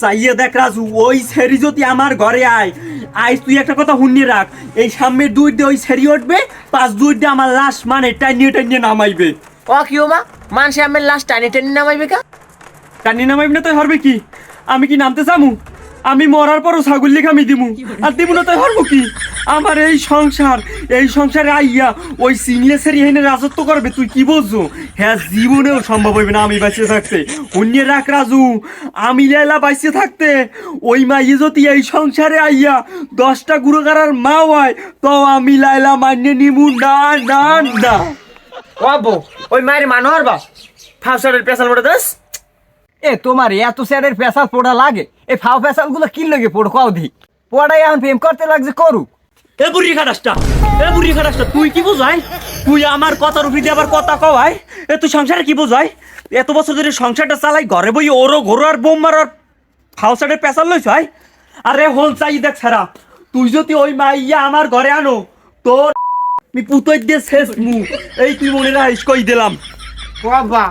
চাইয়ে দেখ রাজু, ওই ছেড়ি যদি আমার ঘরে আয়, আজ তুই একটা কথা শুনিয়ে রাখ, এই সামনের দুই দিয়ে ওই ছেড়ি উঠবে, 5 দিয়ে আমার লাশ মানে টাইনিয়ে টাইনিয়ে নামাইবে। ও কি ও মা, মানুষে আমার লাশ টানি টানি নামাইবে কা? টাইনিয়ে নামাইবে না, তাই হরবে কি? আমি কি নামতে চামু? আমি মরার পরও ছাগল লিখে আমি দিমু, আর দিমু না তাই হরবো কি? আমার এই সংসারে আইয়া ওই সিংলেসের এখানে রাজত্ব করবে, তুই কি বলছো? হ্যাঁ, জীবনেও সম্ভব হইবে না আমি বাঁচিয়ে থাকতে। অন্য রাখ রাজু, আমি লাইলা বাঁচিয়ে থাকতে ওই মাইয়ে যদি এই সংসারে আইয়া 10টা গুরুগারার মা হয়, তো আমি লাইলা মান্য নিমু না না না। ও আব্বু, ওই মায়ের মানুষ বা ফাউসারের পেশাল মোটা দাস। এ তোমার এত স্যারের পেশাল পোড়া লাগে? এই ফাও পেশাল গুলো কি লাগে পোড়ো কাউ দি? পোড়াই এখন প্রেম করতে লাগছে করুক। এ বুড়ি খাটাসটা, তুই কি বোঝাই? তুই আমার কথার উপরে দিয়ে আবার কথা কওয়াই? এ তুই সংসারে কি বোঝাই? এত বছর ধরে সংসারটা চালাই, ঘরে বই ওরো ঘোরো আর বোম মারার ফাউসারের পেশাল লইছ হয়? আরে হোল চাই দেখ ছাড়া, তুই যদি ওই মাইয়া আমার ঘরে আনো, তোর আমি পুতই দিয়ে শেষ মু। এই তুই মনে রাখিস, কই দিলাম। ও আব্বা,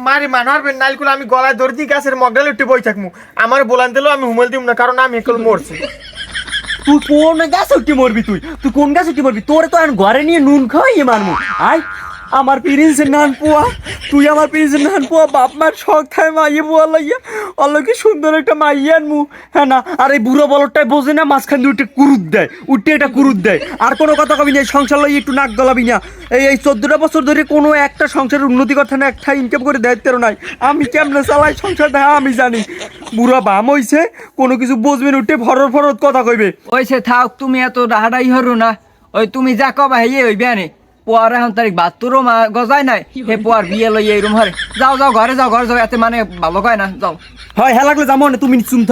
মারি মানুষ নাইলকুল আমি গলায় ধরে দিই, গাছের মগডাল উঠে বই থাকমু। আমার বলান দিলেও আমি হুমল দিব না, কারণ আমি একল মরছি। তুই কোন গাছ উঠে মরবি? তুই কোন গাছ উঠে মরবি? তোরে তো এখন ঘরে নিয়ে নুন খাওয়াইয়ে মারমু। আয় আমার প্রিন্সের নান পোয়া, তুই আমার প্রিন্সের নান পোয়া, বাপ মার শখ খায় মাইয়ে পোয়া লাইয়া, অল্লকে সুন্দর একটা মাইয়ে আনমু। হ্যাঁ না, আর এই বুড়ো বলটাই বোঝে না, মাঝখান দিয়ে উঠে এটা কুরুদ দেয়। আর কোনো কথা কবি না, সংসার লই একটু নাক গলাবি না। এই 14টা বছর ধরে কোনো একটা সংসারের উন্নতি করতে না, একটা ইনকাম করে দায়িত্ব নাই। আমি কেমনে চালাই সংসার দেখা আমি জানি। বুড়া বাম হইছে, কোনো কিছু বুঝবেন, উঠে ফরত কথা কইবে। ওইসে থাক, তুমি এত রাহাড়াই হরো না। ওই তুমি যা কবা হেয়ে ওই বিয়ানে পোয়ার এখন তারিখ 72 মা গজায় নাই, হে পোয়ার বিয়ে লই এই রুম হরে যাও ঘরে যাও এতে মানে ভালো কয় না, যাও। হয় হ্যাঁ লাগলে যাবো না, তুমি নিশ্চুম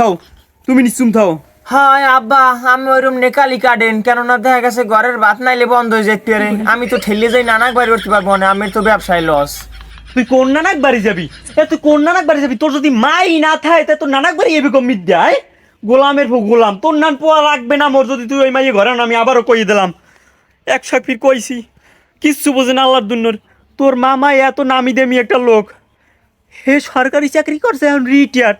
থাও। হ্যাঁ আব্বা, আমি ওই রুম নেকালি কাটেন, কেননা দেখা গেছে ঘরের ভাত নাইলে বন্ধ হয়ে যেতে পারে। আমি তো ঠেলে যাই, নানাক বাড়ি করতে পারবো না, আমি তো ব্যবসায় লস। তুই কোন নানাক বাড়ি যাবি? তোর যদি মাই না থাকে, তা তোর নানাক বাড়ি এবি কম দেয়? গোলামের গোলাম, তোর নান পোয়া লাগবে না মোর, যদি তুই ওই মাইয়ে ঘরে না। আমি আবারও কই দিলাম, একশো ফির কইছি, কিচ্ছু বোঝে না আল্লাহর দুনিয়ার। তোর মামা এত নামি দেমি একটা লোক, হে সরকারি চাকরি করছে, এখন রিটায়ার্ড।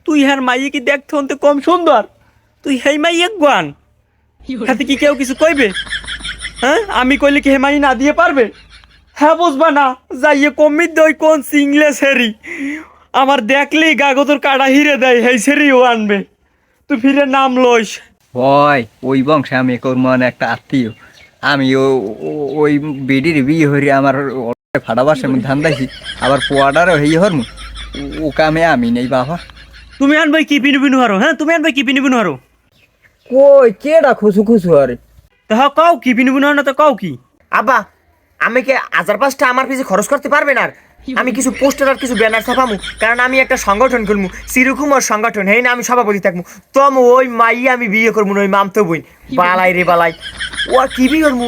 তুই হ্যাঁ মাইয়ে কি দেখতে হতে কম সুন্দর? তুই হেই মাইয়ে গান হাতে কি কেউ কিছু কইবে? হ্যাঁ, আমি কইলে কি হে মাই না দিয়ে পারবে? হ্যাঁ বুঝবা না, যাইয়ে কমির দই কোন সিংলে সেরি আমার দেখলেই গাগতর কাটা হিরে দেয়, হেই সেরিও আনবে। তুই ফিরে নাম লইস। ওই বংশে আমি করমান একটা আত্মীয়, আমি ওই বেডির বিয়ে হরি আমার ফাটাবাসের মধ্যে ধান দাইছি, আবার পোয়াডারও হই হরমু, ও কামে আমি নেই বাবা। তুমি আনবাই কি পিনু হারো? হ্যাঁ, তুমি আনবাই কি পিনু হারো? কই কেডা খুশু আরে? তা কাও কি পিনু হারো না, তো কাও কি? আব্বা, আমি কি 1000-5টা আমার পিছে খরচ করতে পারবেন? আর আমি কিছু পোস্টার আর কিছু ব্যানার ছাপামু, কারণ আমি একটা সংগঠন খুলমু, চিরকুমার সংগঠন। হেই না, আমি সভাপতি থাকবো। তমু ওই মাই আমি বিয়ে করবো না, ওই মামতো বই বালাই রে বালাই। ও আর কি বিয়ে করবো?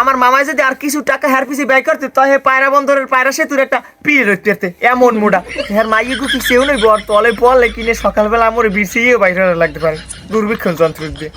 আমার মামাই যদি আর কিছু টাকা হের পিছিয়ে ব্যয় করতে, তাহে পায়রা বন্দরের পায়রা সেতুর একটা পিড়ে রইতে এমন মোটা হের মাইয়ে গুকি সেও নই বর তলে পড়লে কিনে সকালবেলা আমার বিছিয়ে বাইরে লাগতে পারে দুর্ভিক্ষণ যন্ত্র দিয়ে।